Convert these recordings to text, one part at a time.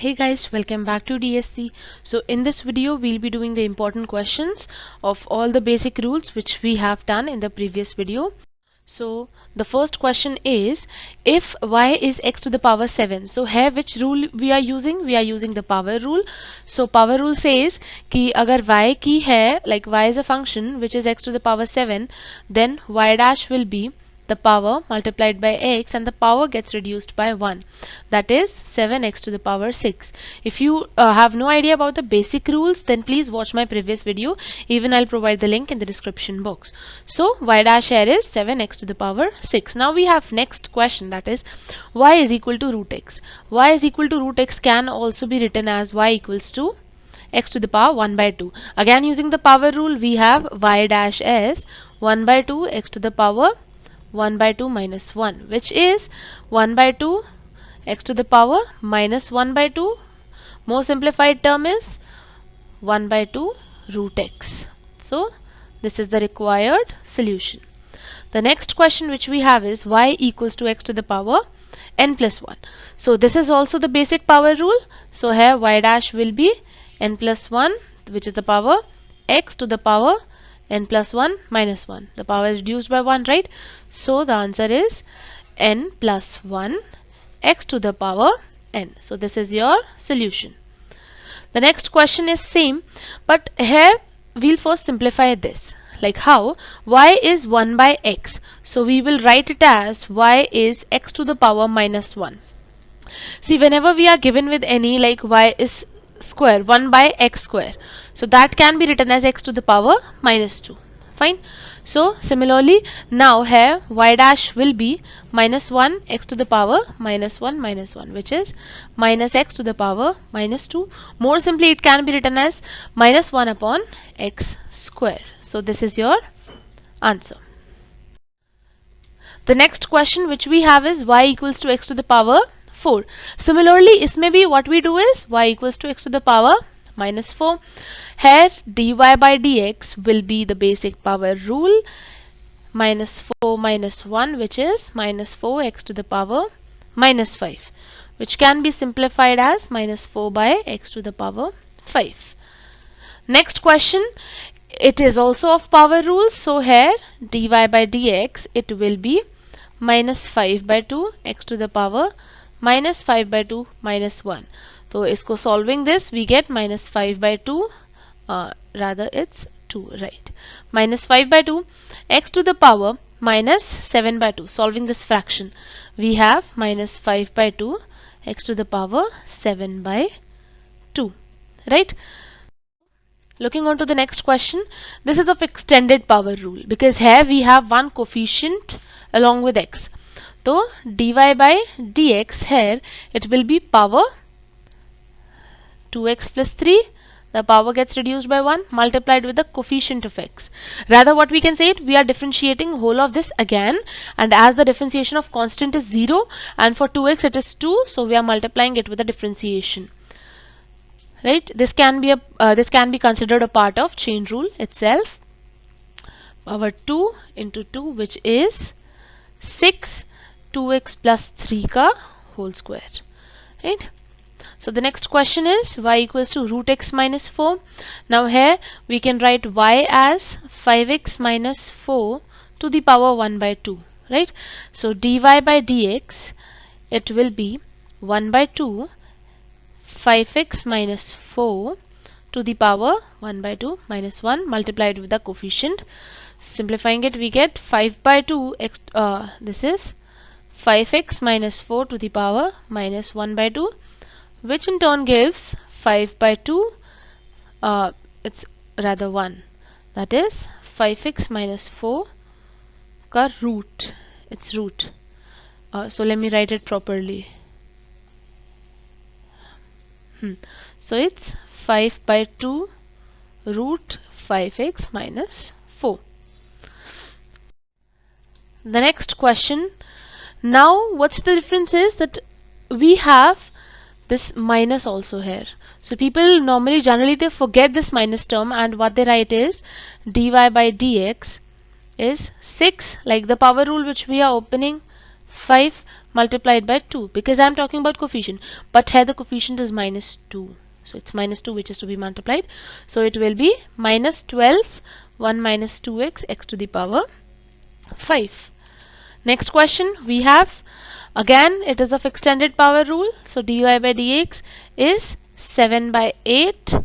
Hey guys, welcome back to DSC. So in this video we'll be doing the important questions of all the basic rules which we have done in the previous video. So the first question is, if y is x to the power 7, so here which rule we are using? We are using the power rule. So power rule says कि अगर y की है, like y is a function which is x to the power 7, then y dash will be the power multiplied by x and the power gets reduced by 1, that is 7x to the power 6. If you have no idea about the basic rules, then please watch my previous video. Even I'll provide the link in the description box. So y dash here is 7x to the power 6. Now we have next question, that is y is equal to root x. Y is equal to root x can also be written as y equals to x to the power 1 by 2. Again using the power rule, we have y dash as 1 by 2 x to the power 1 by 2 minus 1, which is 1 by 2 x to the power minus 1 by 2. More simplified term is 1 by 2 root x. So this is the required solution. The next question which we have is y equals to x to the power n plus 1. So this is also the basic power rule. So here y dash will be n plus 1, which is the power x to the power n plus 1 minus 1. The power is reduced by 1, right? So the answer is n plus 1 x to the power n. So this is your solution. The next question is same, but here we'll first simplify this. Like how? Y is 1 by x. So we will write it as y is x to the power minus 1. See, whenever we are given with any like y is square, 1 by x square, so that can be written as x to the power minus 2. Fine. So similarly now here y dash will be minus 1 x to the power minus 1 minus 1, which is minus x to the power minus 2. More simply it can be written as minus 1 upon x square. So this is your answer. The next question which we have is y equals to x to the power 4. Similarly इसमें भी what we do is y equals to x to the power minus 4. Here dy by dx will be the basic power rule, minus 4 minus 1, which is minus 4x to the power minus 5, which can be simplified as minus 4 by x to the power 5. Next question, it is also of power rule. So here dy by dx it will be minus 5 by 2 x to the power minus 5 by 2 minus 1. So इसको solving this we get minus 5 by 2, rather it's 2, right? Minus 5 by 2 x to the power minus 7 by 2. Solving this fraction we have minus 5 by 2 x to the power 7 by 2, right? Looking on to the next question, this is of extended power rule because here we have one coefficient along with x. So dy by dx here it will be power 2x plus 3, the power gets reduced by 1 multiplied with the coefficient of x. Rather what we can say it, we are differentiating whole of this again, and as the differentiation of constant is 0 and for 2x it is 2, so we are multiplying it with the differentiation, right? This can be considered a part of chain rule itself. Power 2 into 2, which is 6 2x plus 3 ka whole square, right? So the next question is y equals to root x minus 4. Now here we can write y as 5x minus 4 to the power 1 by 2, right? So dy by dx it will be 1 by 2 5x minus 4 to the power 1 by 2 minus 1 multiplied with the coefficient. Simplifying it we get 5 by 2 x, this is 5x minus 4 to the power minus 1 by 2, which in turn gives 5 by 2, it's rather 1, that is 5x minus 4 ka root, it's root. So let me write it properly. So it's 5 by 2 root 5x minus 4. The next question, now what's the difference is that we have this minus also here. So people normally generally they forget this minus term, and what they write is dy by dx is 6, like the power rule which we are opening, 5 multiplied by 2, because I'm talking about coefficient, but here the coefficient is minus 2, so it's minus 2 which is to be multiplied. So it will be minus 12 1 minus 2x x to the power 5. Next question we have, again it is of extended power rule, so dy by dx is 7 by 8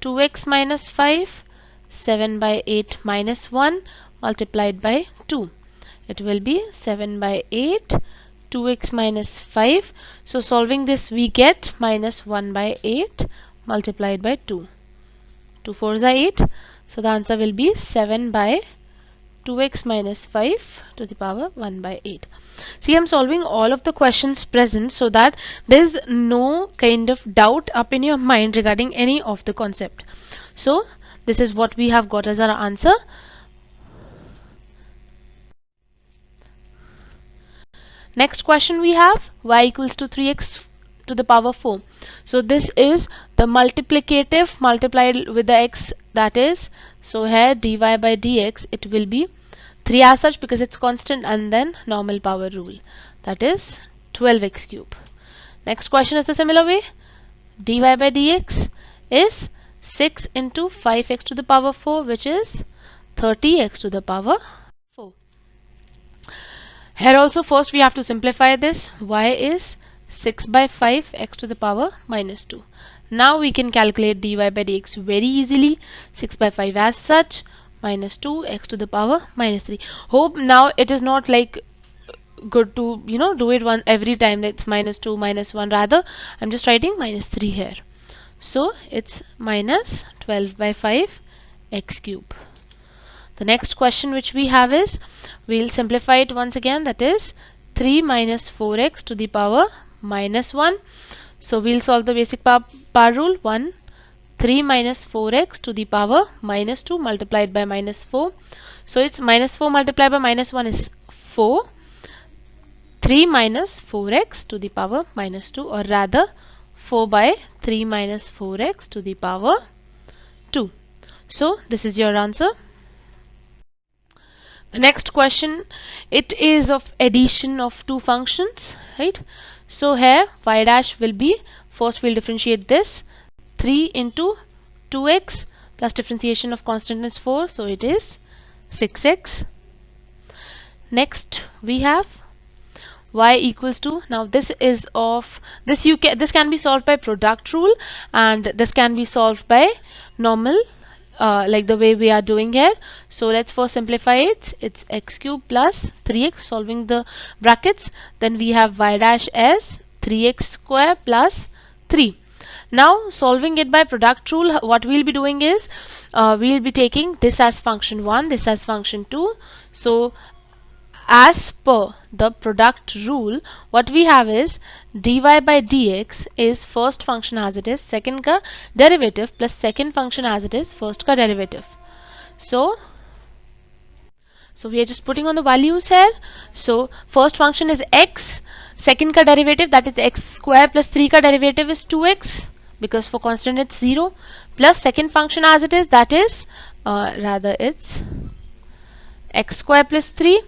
2x minus 5 7 by 8 minus 1 multiplied by 2. It will be 7 by 8 2x minus 5. So solving this we get minus 1 by 8 multiplied by 2. 2 4s are 8. So the answer will be 7 by 2x minus 5 to the power 1 by 8. See, I'm solving all of the questions present so that there is no kind of doubt up in your mind regarding any of the concept. So this is what we have got as our answer. Next question we have, y equals to 3x to the power 4. So this is the multiplicative multiplied with the x, that is, so here dy by dx it will be 3 as such because it's constant, and then normal power rule, that is 12x cube. Next question is the similar way, dy by dx is 6 into 5x to the power 4, which is 30x to the power 4. Here also first we have to simplify this. Y is 6 by 5 x to the power minus 2. Now we can calculate dy by dx very easily. 6 by 5 as such minus 2 x to the power minus 3. Hope now it is not like good to do it one every time it's minus 2 minus 1. Rather I'm just writing minus 3 here. So it's minus 12 by 5 x cube. The next question which we have is, we'll simplify it once again, that is 3 minus 4x to the power minus 1. So we'll solve the basic power rule. 1 3 minus 4x to the power minus 2 multiplied by minus 4. So it's minus 4 multiplied by minus 1 is 4. 3 minus 4x to the power minus 2, or rather 4 by 3 minus 4x to the power 2. So this is your answer. The next question, it is of addition of two functions, right? So here y dash will be, first we'll differentiate this, 3 into 2x plus differentiation of constant is 4, so it is 6x. Next we have y equals to, now this is of this, this can be solved by product rule, and this can be solved by normal like the way we are doing here. So let's first simplify it. It's x cube plus 3x, solving the brackets, then we have y dash as 3x square plus 3. Now solving it by product rule, what we'll be doing is we'll be taking this as function 1, this as function 2. So as per the product rule, what we have is dy by dx is first function as it is second ka derivative plus second function as it is first ka derivative. So we are just putting on the values here. So first function is x, second ka derivative, that is x square plus 3 ka derivative is 2x, because for constant it's 0, plus second function as it is, that is rather it's x square plus 3.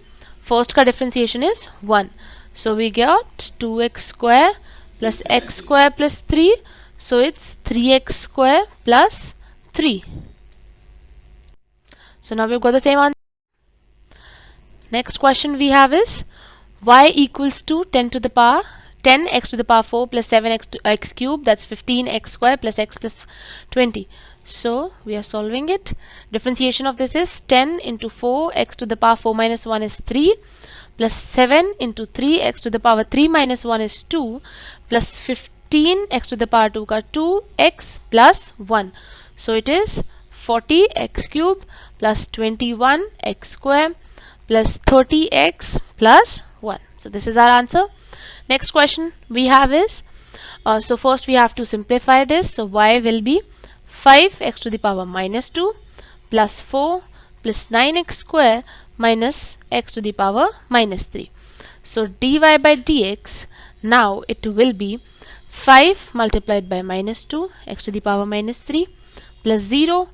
First ka differentiation is 1. So we got 2x square plus x square plus 3. So it's 3x square plus 3. So now we've got the same answer. Next question we have is y equals to 10x to the power 4 plus 7x cube, that's 15x square plus x plus 20. So we are solving it. Differentiation of this is 10 into 4 x to the power 4 minus 1 is 3, plus 7 into 3 x to the power 3 minus 1 is 2, plus 15 x to the power 2 ka 2 x plus 1. So it is 40 x cube plus 21 x square plus 30 x plus 1. So this is our answer. Next question we have is, so first we have to simplify this. So y will be 5x to the power minus 2 plus 4 plus 9x square minus x to the power minus 3. So dy by dx, now it will be 5 multiplied by minus 2 x to the power minus 3 plus 0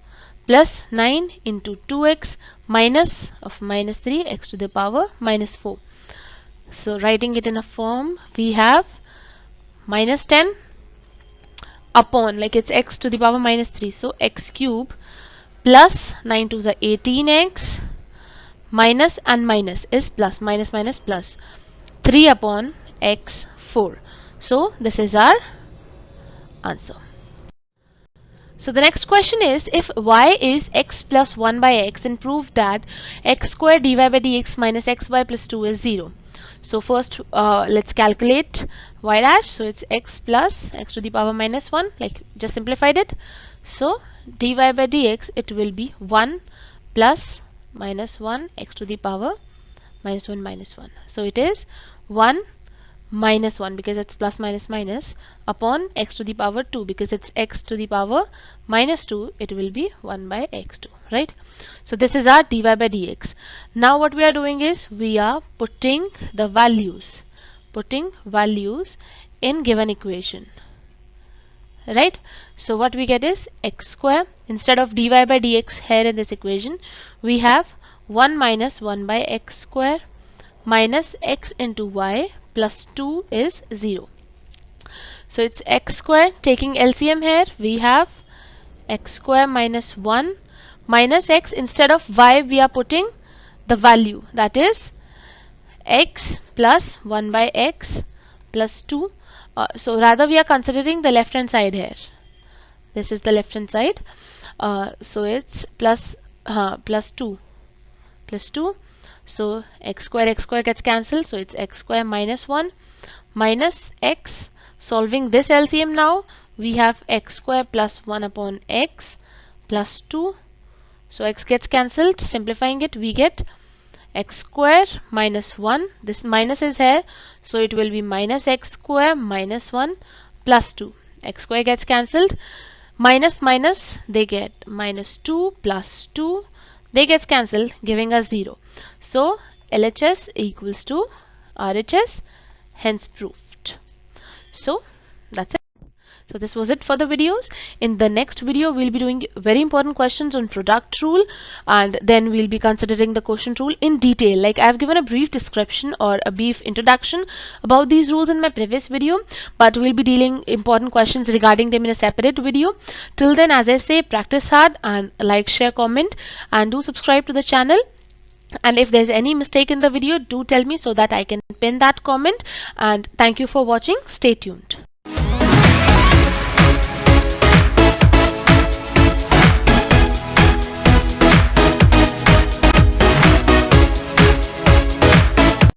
plus 9 into 2x minus of minus 3 x to the power minus 4. So writing it in a form, we have minus 10 upon, like it's x to the power minus 3, so x cube plus 9 to the 18x minus and minus is plus, minus minus plus 3 upon x 4. So this is our answer. So the next question is, if y is x plus 1 by x, then prove that x square dy by dx minus xy plus 2 is 0. So first let's calculate y dash. So it's x plus x to the power minus 1, like just simplified it. So dy by dx, it will be 1 plus minus 1 x to the power minus 1 minus 1. So it is 1 minus 1 because it's plus minus minus upon x to the power 2 because it's x to the power minus 2, it will be 1 by x2, right? So this is our dy by dx. Now what we are doing is we are putting the values in given equation, right? So what we get is x square. Instead of dy by dx here in this equation, we have 1 minus 1 by x square minus x into y plus 2 is 0. So it's x square. Taking LCM here, we have x square minus 1 minus x. Instead of y, we are putting the value, that is x plus 1 by x plus 2. So rather we are considering the left hand side here. This is the left hand side. So it's plus 2. So x square gets cancelled, so it's x square minus 1 minus x. Solving this LCM now, we have x square plus 1 upon x plus 2. So x gets cancelled. Simplifying it, we get x square minus 1. This minus is here, so it will be minus x square minus 1 plus 2. X square gets cancelled. Minus minus, they get minus 2 plus 2. They gets cancelled, giving us 0. So LHS equals to RHS, hence proved. So that's it. So this was it for the videos. In the next video, we'll be doing very important questions on product rule, and then we'll be considering the quotient rule in detail. Like I've given a brief description or a brief introduction about these rules in my previous video, but we'll be dealing important questions regarding them in a separate video. Till then, as I say, practice hard and like, share, comment, and do subscribe to the channel. And if there's any mistake in the video, do tell me so that I can pin that comment. And thank you for watching. Stay tuned.